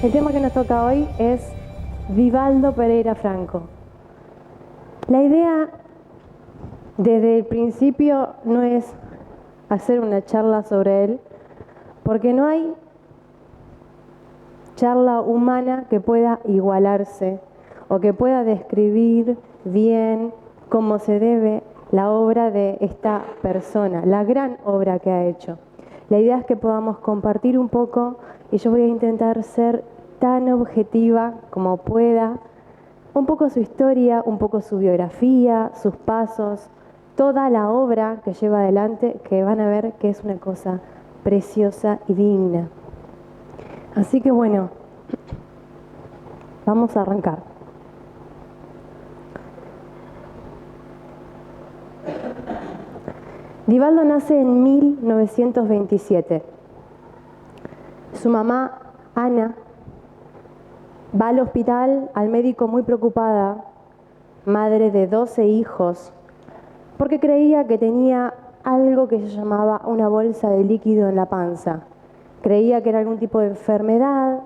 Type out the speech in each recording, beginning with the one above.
El tema que nos toca hoy es Vivaldo Pereira Franco. La idea desde el principio no es hacer una charla sobre él, porque no hay charla humana que pueda igualarse o que pueda describir bien cómo se debe la obra de esta persona, la gran obra que ha hecho. La idea es que podamos compartir un poco y yo voy a intentar ser tan objetiva como pueda, un poco su historia, un poco su biografía, sus pasos, toda la obra que lleva adelante, que van a ver que es una cosa preciosa y digna. Así que bueno, vamos a arrancar. Vivaldo nace en 1927. Su mamá, Ana, va al hospital, al médico muy preocupada, madre de 12 hijos, porque creía que tenía algo que se llamaba una bolsa de líquido en la panza. Creía que era algún tipo de enfermedad.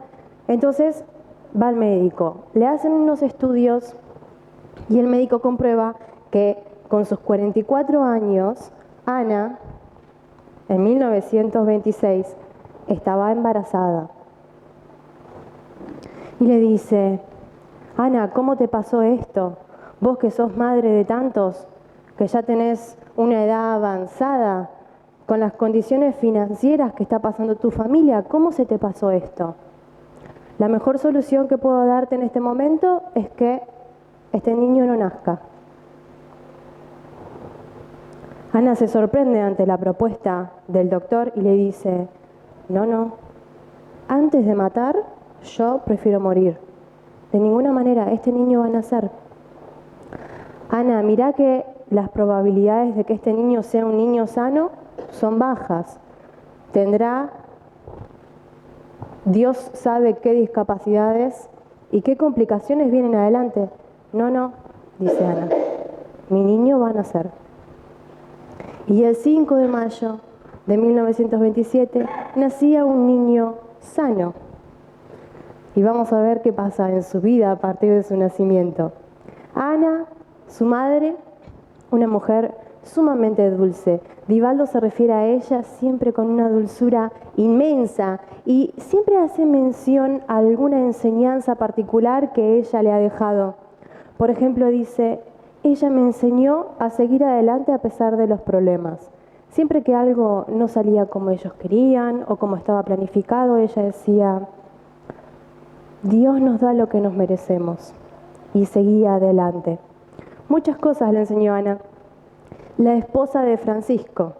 Entonces va al médico, le hacen unos estudios y el médico comprueba que con sus 44 años, Ana, en 1926, estaba embarazada. Y le dice: Ana, ¿cómo te pasó esto? Vos que sos madre de tantos, que ya tenés una edad avanzada, con las condiciones financieras que está pasando tu familia, ¿cómo se te pasó esto? La mejor solución que puedo darte en este momento es que este niño no nazca. Ana se sorprende ante la propuesta del doctor y le dice: no, antes de matar, yo prefiero morir. De ninguna manera, este niño va a nacer. Ana, mirá que las probabilidades de que este niño sea un niño sano son bajas. Tendrá, Dios sabe qué discapacidades y qué complicaciones vienen adelante. No, dice Ana, mi niño va a nacer. Y el 5 de mayo de 1927 nacía un niño sano. Y vamos a ver qué pasa en su vida a partir de su nacimiento. Ana, su madre, una mujer sumamente dulce. Vivaldo se refiere a ella siempre con una dulzura inmensa y siempre hace mención a alguna enseñanza particular que ella le ha dejado. Por ejemplo, dice: ella me enseñó a seguir adelante a pesar de los problemas. Siempre que algo no salía como ellos querían o como estaba planificado, ella decía: Dios nos da lo que nos merecemos. Y seguía adelante. Muchas cosas le enseñó Ana. La esposa de Francisco.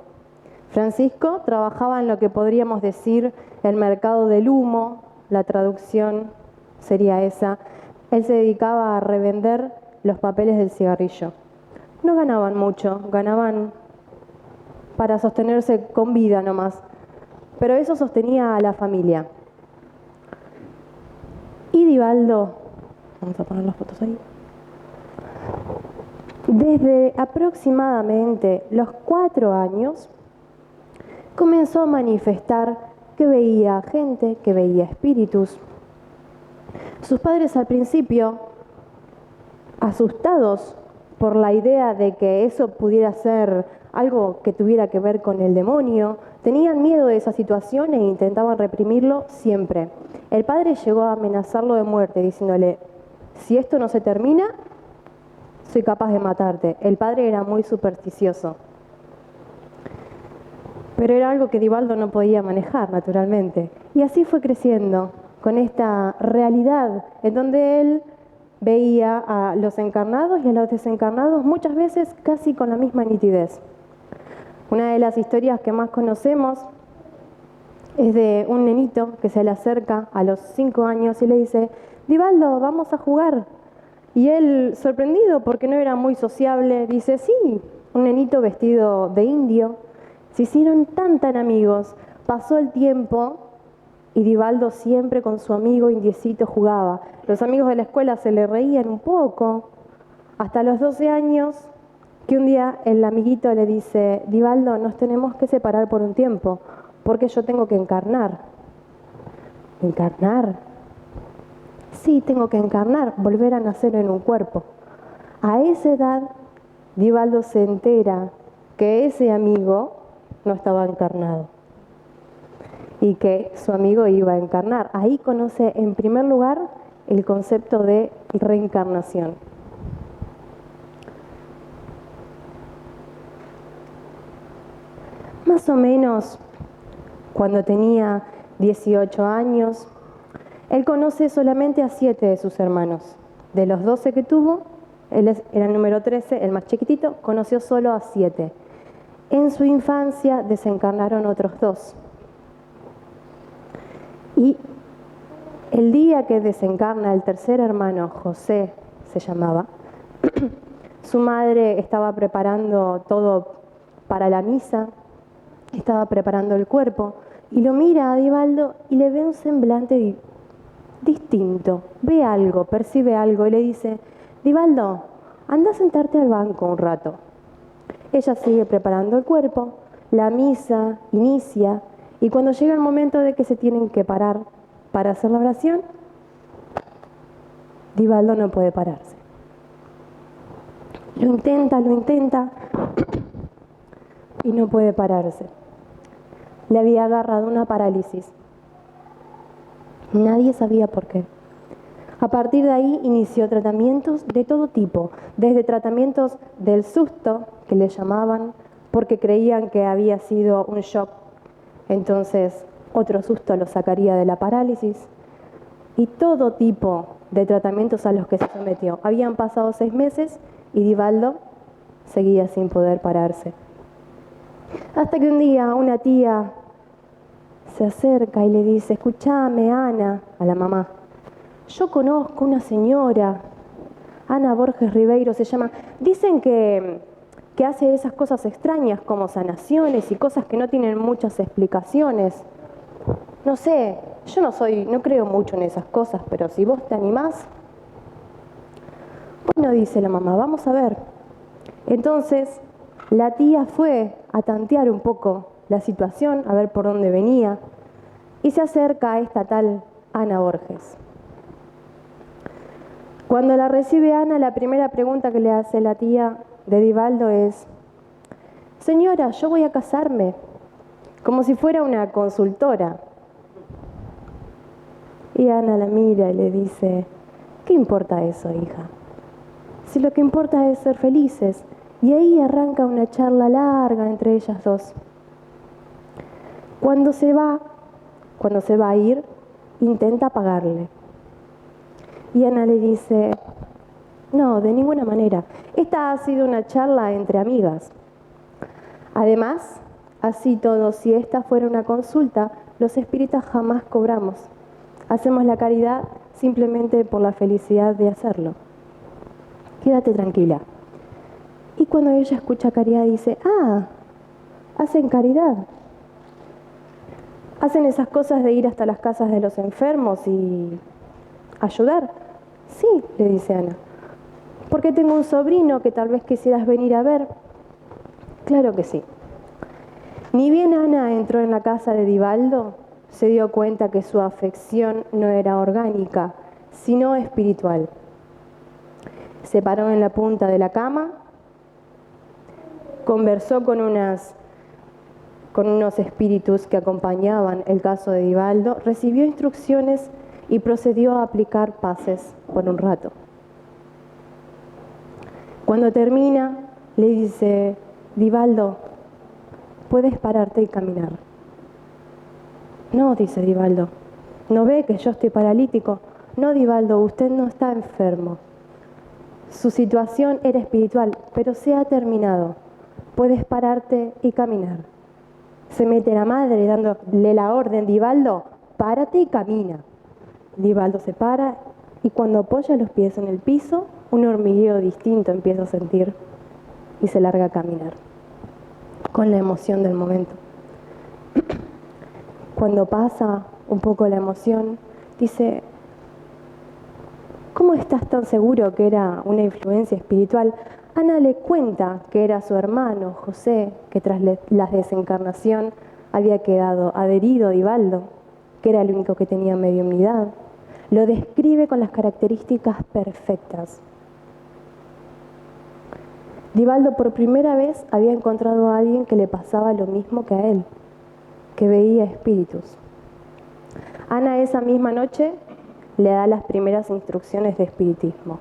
Francisco trabajaba en lo que podríamos decir el mercado del humo, la traducción sería esa. Él se dedicaba a revender los papeles del cigarrillo. No ganaban mucho, ganaban para sostenerse con vida nomás, pero eso sostenía a la familia. Y Vivaldo, vamos a poner las fotos ahí, desde aproximadamente los 4 años comenzó a manifestar que veía gente, que veía espíritus. Sus padres al principio, asustados por la idea de que eso pudiera ser algo que tuviera que ver con el demonio, tenían miedo de esa situación e intentaban reprimirlo siempre. El padre llegó a amenazarlo de muerte, diciéndole: si esto no se termina, soy capaz de matarte. El padre era muy supersticioso. Pero era algo que Vivaldo no podía manejar, naturalmente. Y así fue creciendo, con esta realidad en donde él veía a los encarnados y a los desencarnados muchas veces casi con la misma nitidez. Una de las historias que más conocemos es de un nenito que se le acerca a los 5 años y le dice: Vivaldo, vamos a jugar. Y él, sorprendido porque no era muy sociable, dice: sí. Un nenito vestido de indio. Se hicieron tan amigos. Pasó el tiempo y Vivaldo siempre con su amigo indiecito jugaba. Los amigos de la escuela se le reían un poco. Hasta los 12 años, que un día el amiguito le dice: Vivaldo, nos tenemos que separar por un tiempo, porque yo tengo que encarnar. ¿Encarnar? Sí, tengo que encarnar, volver a nacer en un cuerpo. A esa edad, Divaldo se entera que ese amigo no estaba encarnado y que su amigo iba a encarnar. Ahí conoce en primer lugar el concepto de reencarnación. Más o menos cuando tenía 18 años, él conoce solamente a 7 de sus hermanos. De los 12 que tuvo, él era el número 13, el más chiquitito, conoció solo a 7. En su infancia desencarnaron otros 2. Y el día que desencarna el tercer hermano, José se llamaba, su madre estaba preparando todo para la misa, estaba preparando el cuerpo, y lo mira a Divaldo y le ve un semblante distinto, ve algo, percibe algo y le dice: Divaldo, anda a sentarte al banco un rato. Ella sigue preparando el cuerpo, la misa inicia y cuando llega el momento de que se tienen que parar para hacer la oración, Divaldo no puede pararse. Lo intenta y no puede pararse. Le había agarrado una parálisis. Nadie sabía por qué. A partir de ahí inició tratamientos de todo tipo, desde tratamientos del susto, que le llamaban, porque creían que había sido un shock, entonces otro susto lo sacaría de la parálisis, y todo tipo de tratamientos a los que se sometió. Habían pasado 6 meses y Divaldo seguía sin poder pararse. Hasta que un día una tía se acerca y le dice: escúchame, Ana, a la mamá, yo conozco una señora, Ana Borges Ribeiro se llama, dicen que hace esas cosas extrañas como sanaciones y cosas que no tienen muchas explicaciones. No sé, yo no creo mucho en esas cosas, pero si vos te animás. Bueno, dice la mamá, vamos a ver. Entonces, la tía fue a tantear un poco la situación, a ver por dónde venía, y se acerca a esta tal Ana Borges. Cuando la recibe Ana, la primera pregunta que le hace la tía de Divaldo es: señora, yo voy a casarme, como si fuera una consultora. Y Ana la mira y le dice: ¿qué importa eso, hija? Si lo que importa es ser felices. Y ahí arranca una charla larga entre ellas dos. Cuando se va a ir, intenta pagarle. Y Ana le dice: no, de ninguna manera. Esta ha sido una charla entre amigas. Además, así todo, si esta fuera una consulta, los espíritas jamás cobramos. Hacemos la caridad simplemente por la felicidad de hacerlo. Quédate tranquila. Y cuando ella escucha caridad dice: hacen caridad. Hacen esas cosas de ir hasta las casas de los enfermos y ayudar. Sí, le dice Ana. Porque tengo un sobrino que tal vez quisieras venir a ver. Claro que sí. Ni bien Ana entró en la casa de Divaldo, se dio cuenta que su afección no era orgánica, sino espiritual. Se paró en la punta de la cama, conversó con unos espíritus que acompañaban el caso de Divaldo, recibió instrucciones y procedió a aplicar pases por un rato. Cuando termina, le dice: Divaldo, puedes pararte y caminar. No, dice Divaldo, ¿no ve que yo estoy paralítico? No, Divaldo, usted no está enfermo. Su situación era espiritual, pero se ha terminado. Puedes pararte y caminar. Se mete la madre dándole la orden: Divaldo, párate y camina. Divaldo se para y cuando apoya los pies en el piso, un hormigueo distinto empieza a sentir y se larga a caminar, con la emoción del momento. Cuando pasa un poco la emoción, dice: ¿cómo estás tan seguro que era una influencia espiritual? Ana le cuenta que era su hermano, José, que tras la desencarnación había quedado adherido a Divaldo, que era el único que tenía mediunidad. Lo describe con las características perfectas. Divaldo por primera vez había encontrado a alguien que le pasaba lo mismo que a él, que veía espíritus. Ana esa misma noche le da las primeras instrucciones de espiritismo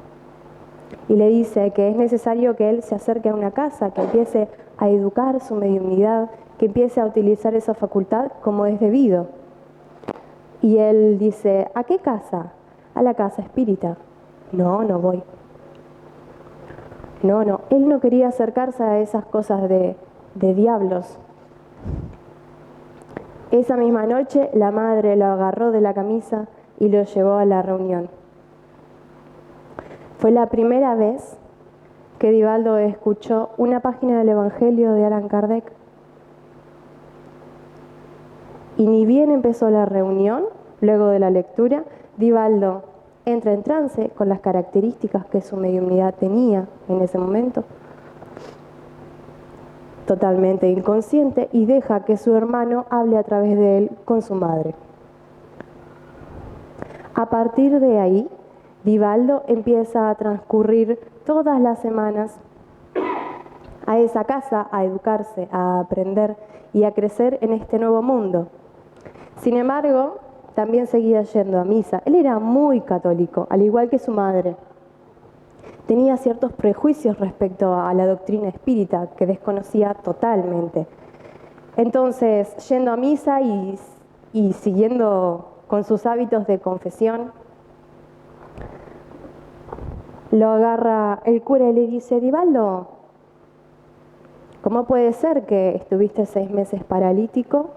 y le dice que es necesario que él se acerque a una casa, que empiece a educar su mediunidad, que empiece a utilizar esa facultad como es debido. Y él dice, ¿a qué casa? A la casa espírita. No, no voy. No, él no quería acercarse a esas cosas de diablos. Esa misma noche la madre lo agarró de la camisa y lo llevó a la reunión. Fue la primera vez que Divaldo escuchó una página del Evangelio de Allan Kardec. Y ni bien empezó la reunión, luego de la lectura, Divaldo entra en trance con las características que su mediunidad tenía en ese momento, totalmente inconsciente, y deja que su hermano hable a través de él con su madre. A partir de ahí, Divaldo empieza a transcurrir todas las semanas a esa casa, a educarse, a aprender y a crecer en este nuevo mundo. Sin embargo, también seguía yendo a misa. Él era muy católico, al igual que su madre. Tenía ciertos prejuicios respecto a la doctrina espírita que desconocía totalmente. Entonces, yendo a misa y siguiendo con sus hábitos de confesión, lo agarra el cura y le dice, Divaldo, ¿cómo puede ser que estuviste 6 meses paralítico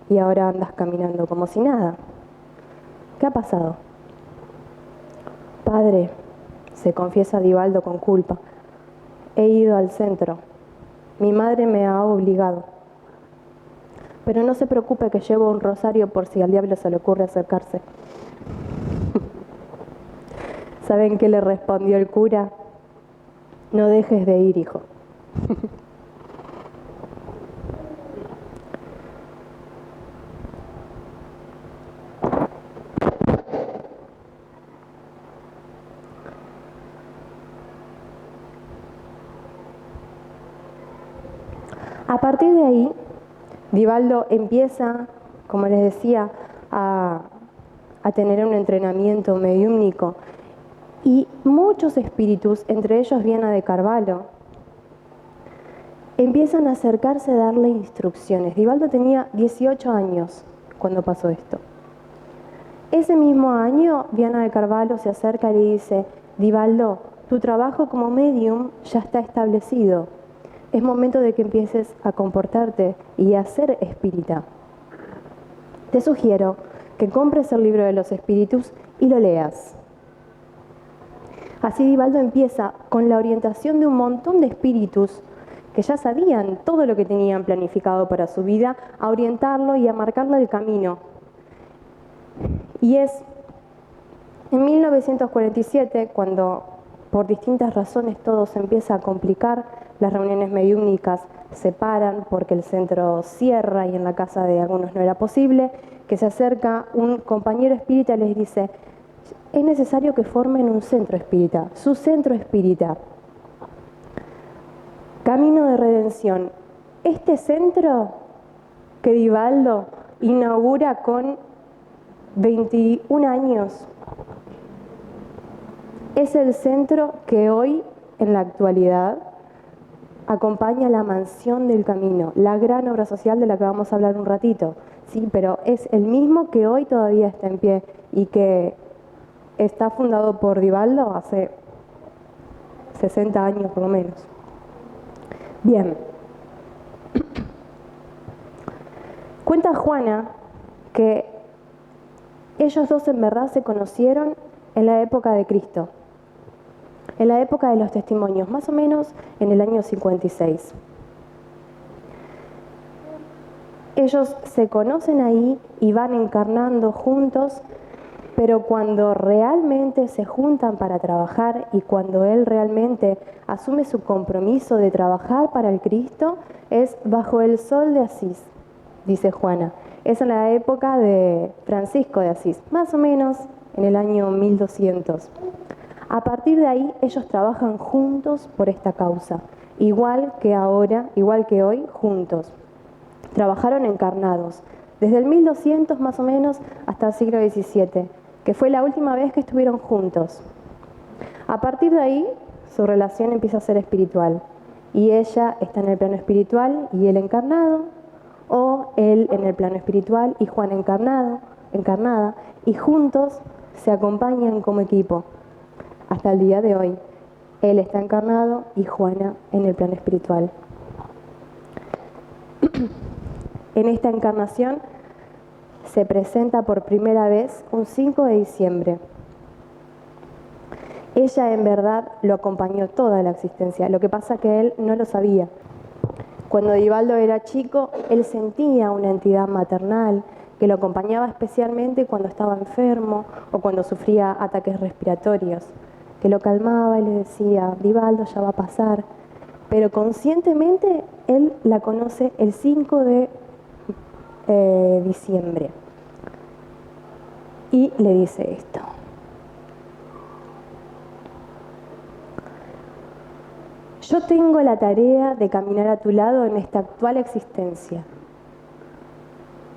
y ahora andas caminando como si nada? ¿Qué ha pasado? Padre, se confiesa Divaldo con culpa, he ido al centro. Mi madre me ha obligado. Pero no se preocupe que llevo un rosario por si al diablo se le ocurre acercarse. ¿Saben qué le respondió el cura? No dejes de ir, hijo. A partir de ahí, Divaldo empieza, como les decía, a tener un entrenamiento mediúmnico y muchos espíritus, entre ellos Viana de Carvalho, empiezan a acercarse a darle instrucciones. Divaldo tenía 18 años cuando pasó esto. Ese mismo año, Viana de Carvalho se acerca y le dice, Divaldo, tu trabajo como medium ya está establecido. Es momento de que empieces a comportarte y a ser espírita. Te sugiero que compres el libro de los espíritus y lo leas. Así Divaldo empieza con la orientación de un montón de espíritus que ya sabían todo lo que tenían planificado para su vida, a orientarlo y a marcarle el camino. Y es en 1947 cuando, por distintas razones, todo se empieza a complicar. Las reuniones mediúmnicas se paran porque el centro cierra y en la casa de algunos no era posible, que se acerca un compañero espírita y les dice, es necesario que formen un centro espírita, su centro espírita. Camino de Redención. Este centro que Divaldo inaugura con 21 años es el centro que hoy, en la actualidad, acompaña la Mansión del Camino, la gran obra social de la que vamos a hablar un ratito. Sí, pero es el mismo que hoy todavía está en pie y que está fundado por Divaldo hace 60 años por lo menos. Bien. Cuenta Juana que ellos dos en verdad se conocieron en la época de Cristo, en la época de los testimonios, más o menos en el año 56. Ellos se conocen ahí y van encarnando juntos, pero cuando realmente se juntan para trabajar y cuando él realmente asume su compromiso de trabajar para el Cristo, es bajo el sol de Asís, dice Juana. Es en la época de Francisco de Asís, más o menos en el año 1200. A partir de ahí, ellos trabajan juntos por esta causa, igual que ahora, igual que hoy, juntos. Trabajaron encarnados, desde el 1200 más o menos hasta el siglo XVII, que fue la última vez que estuvieron juntos. A partir de ahí, su relación empieza a ser espiritual, y ella está en el plano espiritual y él encarnado, o él en el plano espiritual y Juana encarnada, y juntos se acompañan como equipo. Hasta el día de hoy, él está encarnado y Juana en el plano espiritual. En esta encarnación se presenta por primera vez un 5 de diciembre. Ella en verdad lo acompañó toda la existencia, lo que pasa que él no lo sabía. Cuando Divaldo era chico, él sentía una entidad maternal que lo acompañaba especialmente cuando estaba enfermo o cuando sufría ataques respiratorios, que lo calmaba y le decía, Divaldo, ya va a pasar. Pero conscientemente él la conoce el 5 de diciembre y le dice esto. Yo tengo la tarea de caminar a tu lado en esta actual existencia.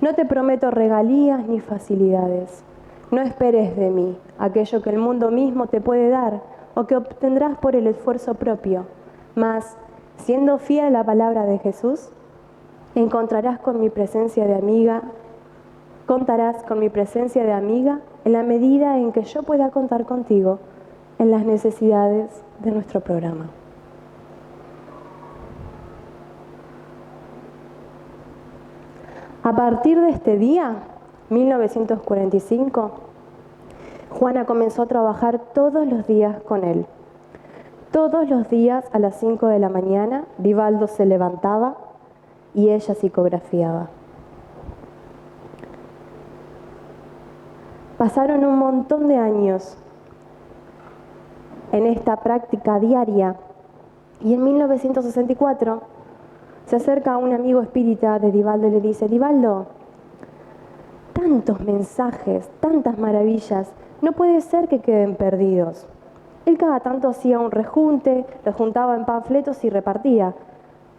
No te prometo regalías ni facilidades. No esperes de mí aquello que el mundo mismo te puede dar o que obtendrás por el esfuerzo propio. Mas, siendo fiel a la palabra de Jesús, contarás con mi presencia de amiga en la medida en que yo pueda contar contigo en las necesidades de nuestro programa. A partir de este día, 1945, Juana comenzó a trabajar todos los días con él. Todos los días a las 5 de la mañana, Divaldo se levantaba y ella psicografiaba. Pasaron un montón de años en esta práctica diaria y en 1964 se acerca a un amigo espírita de Divaldo y le dice, Divaldo, tantos mensajes, tantas maravillas, no puede ser que queden perdidos. Él cada tanto hacía un rejunte, los juntaba en panfletos y repartía.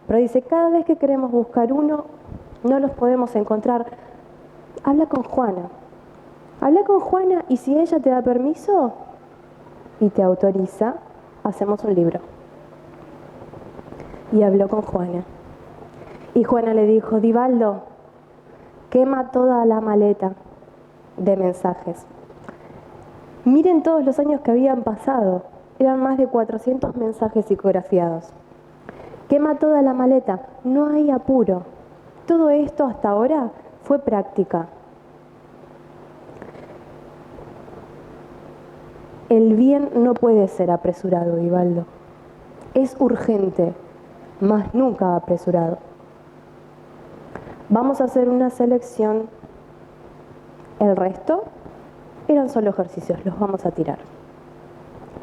Pero dice, cada vez que queremos buscar uno, no los podemos encontrar. Habla con Juana y si ella te da permiso y te autoriza, hacemos un libro. Y habló con Juana. Y Juana le dijo, Divaldo, quema toda la maleta de mensajes. Miren todos los años que habían pasado. Eran más de 400 mensajes psicografiados. Quema toda la maleta. No hay apuro. Todo esto hasta ahora fue práctica. El bien no puede ser apresurado, Divaldo. Es urgente, mas nunca apresurado. Vamos a hacer una selección. El resto eran solo ejercicios, los vamos a tirar.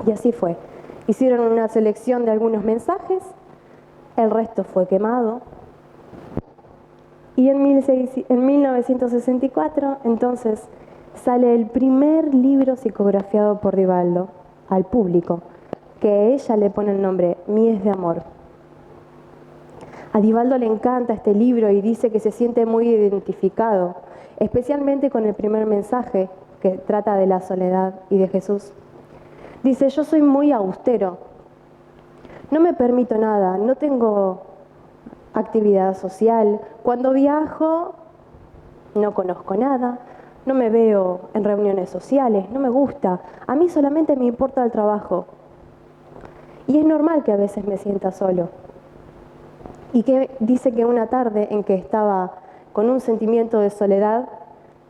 Y así fue. Hicieron una selección de algunos mensajes, el resto fue quemado. Y en 1964, entonces, sale el primer libro psicografiado por Divaldo al público, que ella le pone el nombre Mies de Amor. A Divaldo le encanta este libro y dice que se siente muy identificado, especialmente con el primer mensaje que trata de la soledad y de Jesús. Dice, yo soy muy austero, no me permito nada, no tengo actividad social, cuando viajo no conozco nada, no me veo en reuniones sociales, no me gusta, a mí solamente me importa el trabajo. Y es normal que a veces me sienta solo. Y que dice que una tarde en que estaba con un sentimiento de soledad,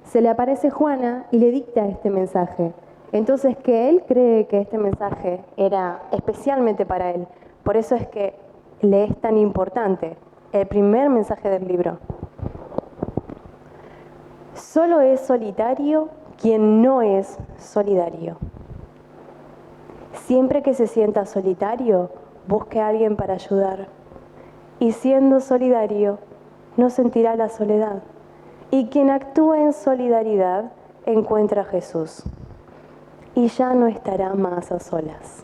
se le aparece Juana y le dicta este mensaje. Entonces que él cree que este mensaje era especialmente para él. Por eso es que le es tan importante el primer mensaje del libro. Solo es solitario quien no es solidario. Siempre que se sienta solitario, busque a alguien para ayudar. Y siendo solidario, no sentirá la soledad. Y quien actúa en solidaridad encuentra a Jesús. y ya no estará más a solas.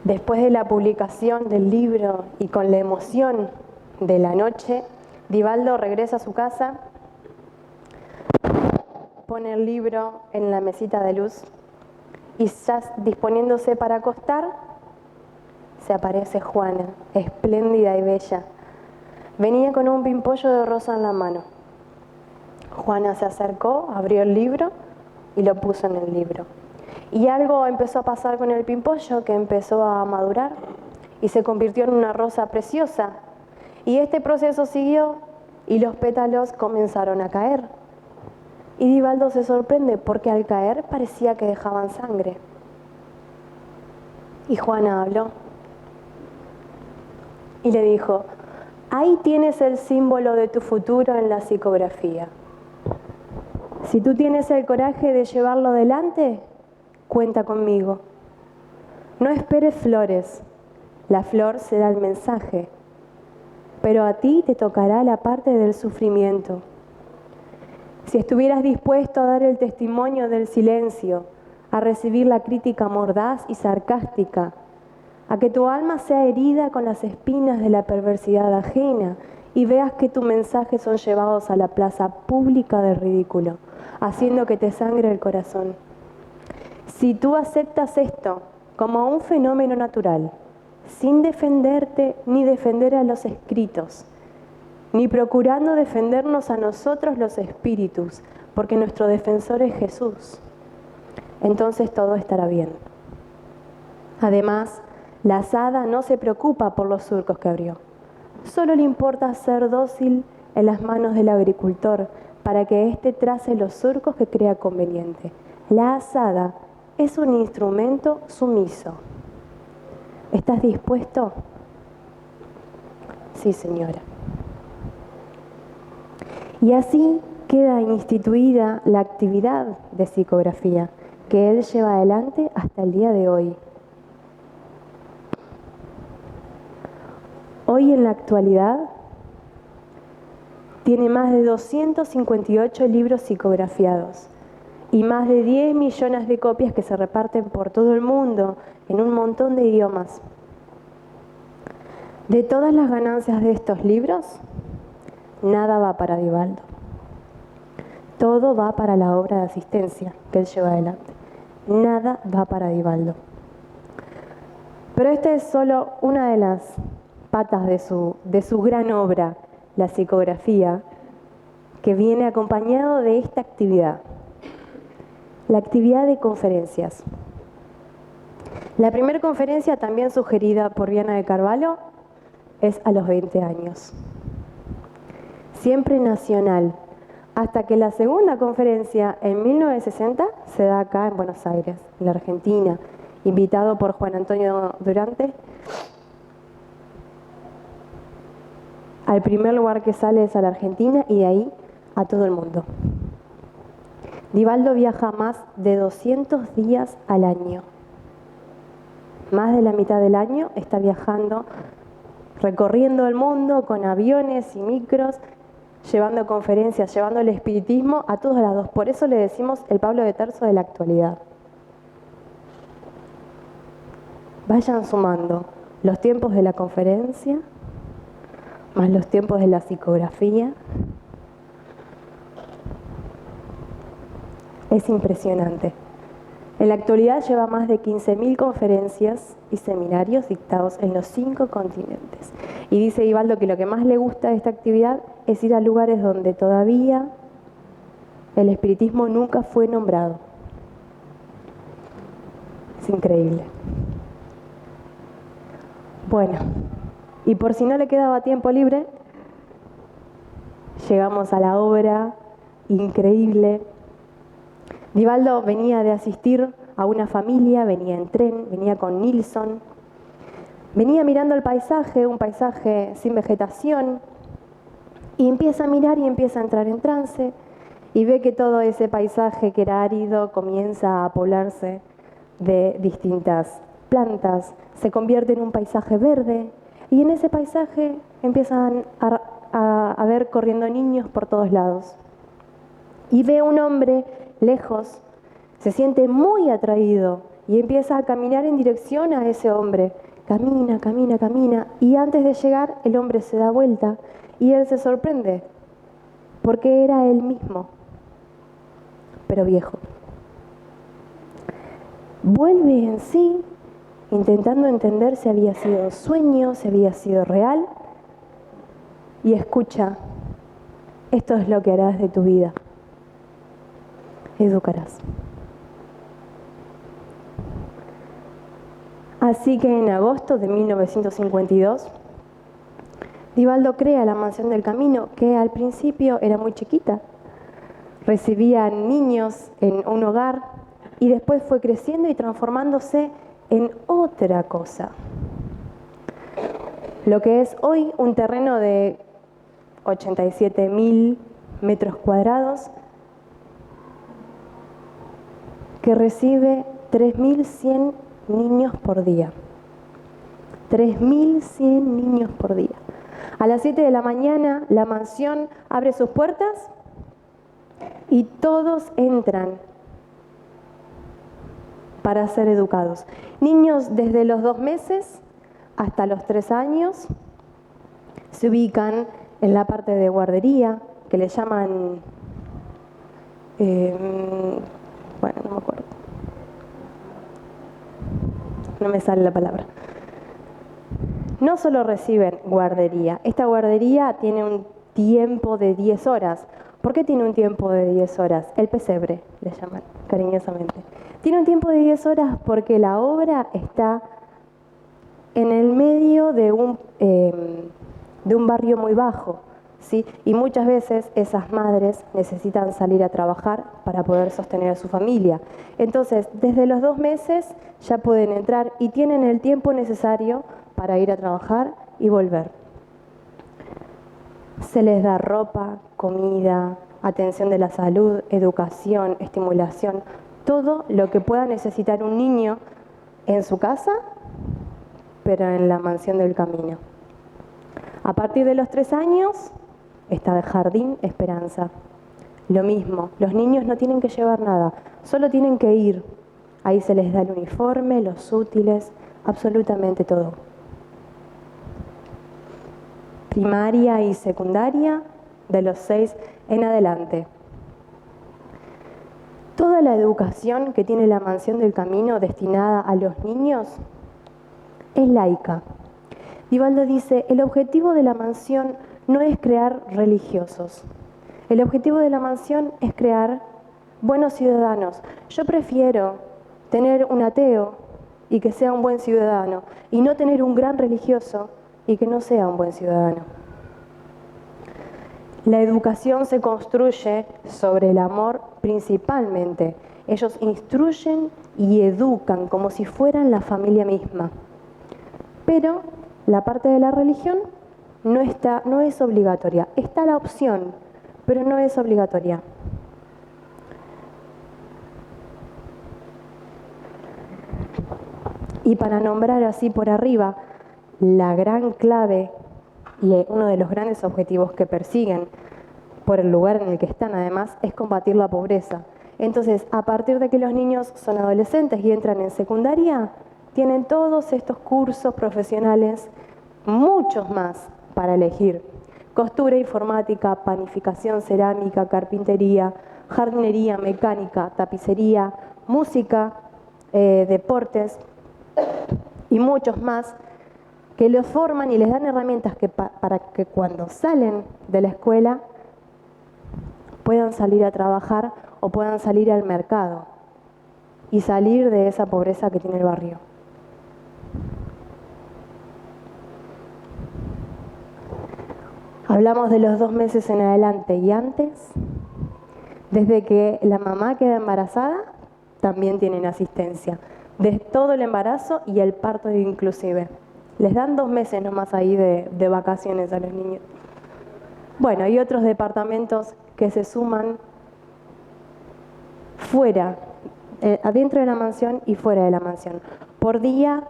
Después de la publicación del libro y con la emoción de la noche, Divaldo regresa a su casa, pone el libro en la mesita de luz y ya disponiéndose para acostar, se aparece Juana, espléndida y bella. Venía con un pimpollo de rosa en la mano. Juana se acercó, abrió el libro y lo puso en el libro. Y algo empezó a pasar con el pimpollo, que empezó a madurar y se convirtió en una rosa preciosa. Y este proceso siguió y los pétalos comenzaron a caer. Y Divaldo se sorprende porque al caer parecía que dejaban sangre. Y Juana habló y le dijo: ahí tienes el símbolo de tu futuro en la psicografía. Si tú tienes el coraje de llevarlo adelante, cuenta conmigo. No esperes flores, la flor será el mensaje, pero a ti te tocará la parte del sufrimiento. Si estuvieras dispuesto a dar el testimonio del silencio, a recibir la crítica mordaz y sarcástica, a que tu alma sea herida con las espinas de la perversidad ajena y veas que tus mensajes son llevados a la plaza pública del ridículo, haciendo que te sangre el corazón. Si tú aceptas esto como un fenómeno natural, sin defenderte ni defender a los escritos, ni procurando defendernos a nosotros los espíritus, porque nuestro defensor es Jesús, entonces todo estará bien. Además, la asada no se preocupa por los surcos que abrió. Solo le importa ser dócil en las manos del agricultor para que éste trace los surcos que crea conveniente. La asada es un instrumento sumiso. ¿Estás dispuesto? Sí, señora. Y así queda instituida la actividad de psicografía que él lleva adelante hasta el día de hoy. Hoy en la actualidad tiene más de 258 libros psicografiados y más de 10 millones de copias que se reparten por todo el mundo en un montón de idiomas. De todas las ganancias de estos libros, nada va para Divaldo. Todo va para la obra de asistencia que él lleva adelante. Nada va para Divaldo. Pero esta es solo una de las patas de su gran obra, la psicografía, que viene acompañado de esta actividad, la actividad de conferencias. La primera conferencia, también sugerida por Viana de Carvalho, es a los 20 años. Siempre nacional, hasta que la segunda conferencia en 1960 se da acá en Buenos Aires, en la Argentina, invitado por Juan Antonio Durante. Al primer lugar que sale es a la Argentina y de ahí a todo el mundo. Divaldo viaja más de 200 días al año. Más de la mitad del año está viajando, recorriendo el mundo con aviones y micros, llevando conferencias, llevando el espiritismo a todos lados. Por eso le decimos el Pablo de Tarso de la actualidad. Vayan sumando los tiempos de la conferencia, más los tiempos de la psicografía. Es impresionante. En la actualidad lleva más de 15.000 conferencias y seminarios dictados en los 5 continentes. Y dice Divaldo que lo que más le gusta de esta actividad es ir a lugares donde todavía el espiritismo nunca fue nombrado. Es increíble. Bueno, y por si no le quedaba tiempo libre, llegamos a la obra increíble. Divaldo venía de asistir a una familia, venía en tren, venía con Nilsson, venía mirando el paisaje, un paisaje sin vegetación, y empieza a mirar y empieza a entrar en trance, y ve que todo ese paisaje que era árido comienza a poblarse de distintas plantas, se convierte en un paisaje verde, y en ese paisaje empiezan a a ver corriendo niños por todos lados. Y ve un hombre lejos, se siente muy atraído y empieza a caminar en dirección a ese hombre. Camina, camina, camina, y antes de llegar el hombre se da vuelta y él se sorprende, porque era él mismo, pero viejo. Vuelve en sí, intentando entender si había sido sueño, si había sido real, y escucha: esto es lo que harás de tu vida, educarás. Así que en agosto de 1952, Divaldo crea la Mansión del Camino, que al principio era muy chiquita. Recibía niños en un hogar y después fue creciendo y transformándose en otra cosa. Lo que es hoy un terreno de 87.000 metros cuadrados que recibe 3.100 niños por día. 3.100 niños por día. A las 7 de la mañana la mansión abre sus puertas y todos entran para ser educados. Niños desde los 2 meses hasta los 3 años se ubican en la parte de guardería, que le llaman, bueno, no me acuerdo. No me sale la palabra. No solo reciben guardería, esta guardería tiene un tiempo de 10 horas. ¿Por qué tiene un tiempo de 10 horas? El pesebre, le llaman cariñosamente. Tiene un tiempo de 10 horas porque la obra está en el medio de un barrio muy bajo, ¿sí? Y muchas veces esas madres necesitan salir a trabajar para poder sostener a su familia. Entonces, desde los 2 meses ya pueden entrar y tienen el tiempo necesario para ir a trabajar y volver. Se les da ropa, comida, atención de la salud, educación, estimulación, todo lo que pueda necesitar un niño en su casa, pero en la Mansión del Camino. A partir de los 3 años está el Jardín Esperanza. Lo mismo, los niños no tienen que llevar nada, solo tienen que ir. Ahí se les da el uniforme, los útiles, absolutamente todo. Primaria y secundaria, de los 6 en adelante. Toda la educación que tiene la Mansión del Camino destinada a los niños es laica. Divaldo dice: el objetivo de la mansión no es crear religiosos. El objetivo de la mansión es crear buenos ciudadanos. Yo prefiero tener un ateo y que sea un buen ciudadano, y no tener un gran religioso y que no sea un buen ciudadano. La educación se construye sobre el amor principalmente. Ellos instruyen y educan como si fueran la familia misma. Pero la parte de la religión no es obligatoria. Está la opción, pero no es obligatoria. Y para nombrar así por arriba, la gran clave y uno de los grandes objetivos que persiguen por el lugar en el que están además es combatir la pobreza. Entonces, a partir de que los niños son adolescentes y entran en secundaria, tienen todos estos cursos profesionales, muchos más para elegir. Costura, informática, panificación, cerámica, carpintería, jardinería, mecánica, tapicería, música, deportes y muchos más, que los forman y les dan herramientas para que cuando salen de la escuela puedan salir a trabajar o puedan salir al mercado y salir de esa pobreza que tiene el barrio. Hablamos de los 2 meses en adelante y antes. Desde que la mamá queda embarazada, también tienen asistencia. De todo el embarazo y el parto inclusive. Les dan 2 meses nomás ahí de vacaciones a los niños. Bueno, y otros departamentos que se suman fuera, adentro de la mansión y fuera de la mansión. Por día,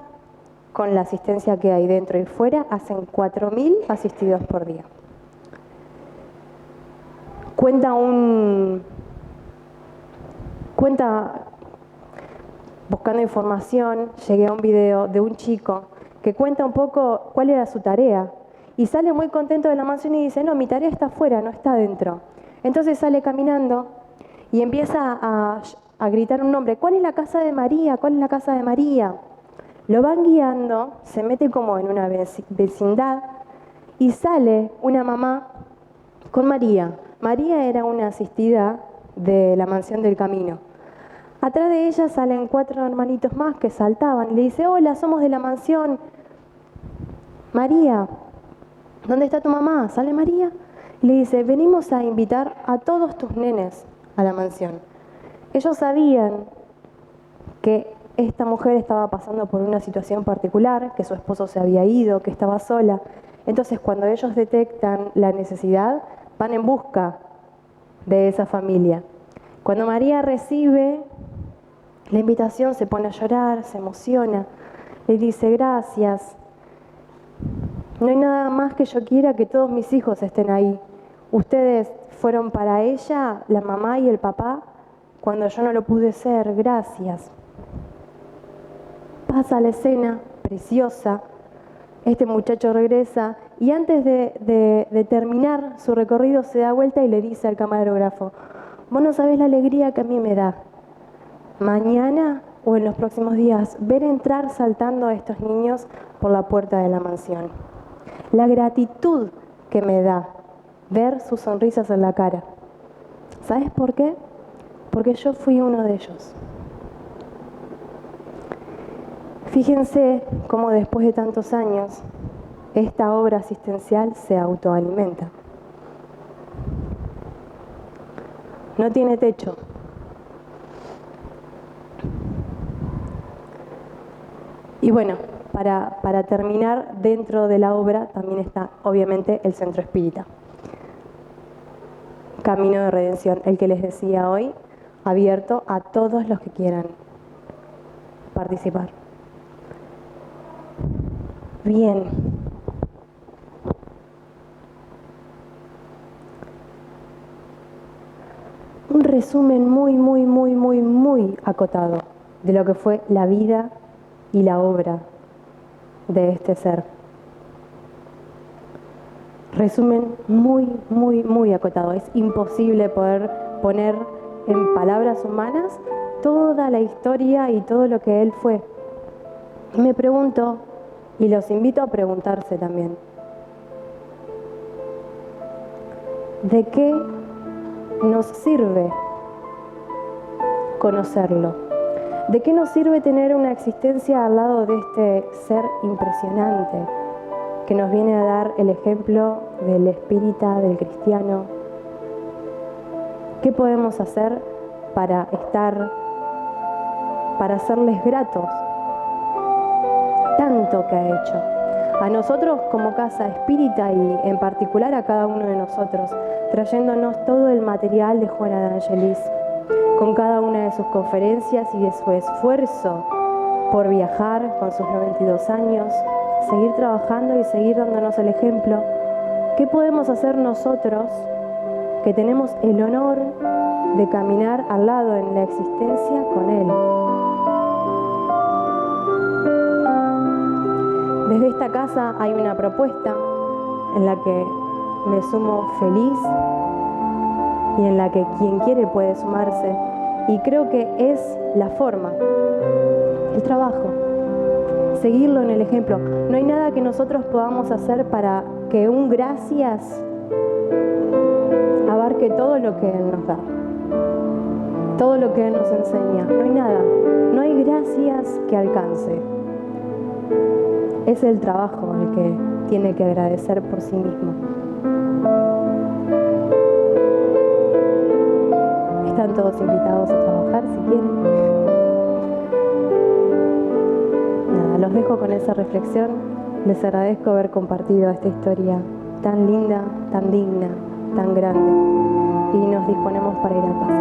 con la asistencia que hay dentro y fuera, hacen 4.000 asistidos por día. buscando información, llegué a un video de un chico que cuenta un poco cuál era su tarea y sale muy contento de la mansión y dice, no, mi tarea está afuera, no está adentro. Entonces sale caminando y empieza a gritar un nombre, ¿cuál es la casa de María? ¿Cuál es la casa de María? Lo van guiando, se mete como en una vecindad y sale una mamá con María. María era una asistida de la mansión del camino. Atrás de ella salen 4 hermanitos más que saltaban y le dice, hola, somos de la mansión. María, ¿dónde está tu mamá? Sale María y le dice, venimos a invitar a todos tus nenes a la mansión. Ellos sabían que esta mujer estaba pasando por una situación particular, que su esposo se había ido, que estaba sola. Entonces, cuando ellos detectan la necesidad, van en busca de esa familia. Cuando María recibe la invitación, se pone a llorar, se emociona, le dice, gracias. No hay nada más que yo quiera que todos mis hijos estén ahí. Ustedes fueron para ella, la mamá y el papá, cuando yo no lo pude ser, gracias. Pasa la escena, preciosa, este muchacho regresa y antes de terminar su recorrido se da vuelta y le dice al camarógrafo, vos no sabés la alegría que a mí me da, mañana o en los próximos días, ver entrar saltando a estos niños por la puerta de la mansión. La gratitud que me da ver sus sonrisas en la cara. ¿Sabes por qué? Porque yo fui uno de ellos. Fíjense cómo después de tantos años esta obra asistencial se autoalimenta. No tiene techo. Y bueno, para terminar, dentro de la obra también está obviamente el Centro Espírita. Camino de Redención, el que les decía hoy, abierto a todos los que quieran participar. Bien. Un resumen muy acotado de lo que fue la vida y la obra de este ser. Resumen muy acotado. Es imposible poder poner en palabras humanas toda la historia y todo lo que él fue. Y me pregunto, y los invito a preguntarse también, ¿de qué nos sirve conocerlo? ¿De qué nos sirve tener una existencia al lado de este ser impresionante que nos viene a dar el ejemplo del espírita, del cristiano? ¿Qué podemos hacer para serles gratos? Tanto que ha hecho. A nosotros como Casa Espírita y en particular a cada uno de nosotros, trayéndonos todo el material de Juana de Angelis, con cada una de sus conferencias y de su esfuerzo por viajar con sus 92 años, seguir trabajando y seguir dándonos el ejemplo. ¿Qué podemos hacer nosotros que tenemos el honor de caminar al lado en la existencia con él? Desde esta casa hay una propuesta en la que me sumo feliz y en la que quien quiere puede sumarse, y creo que es la forma, el trabajo, seguirlo en el ejemplo. No hay nada que nosotros podamos hacer para que un gracias abarque todo lo que Él nos da, todo lo que Él nos enseña. No hay nada, no hay gracias que alcance. Es el trabajo el que tiene que agradecer por sí mismo. Están todos invitados a trabajar si quieren. Nada, los dejo con esa reflexión. Les agradezco haber compartido esta historia tan linda, tan digna, tan grande. Y nos disponemos para ir a paz.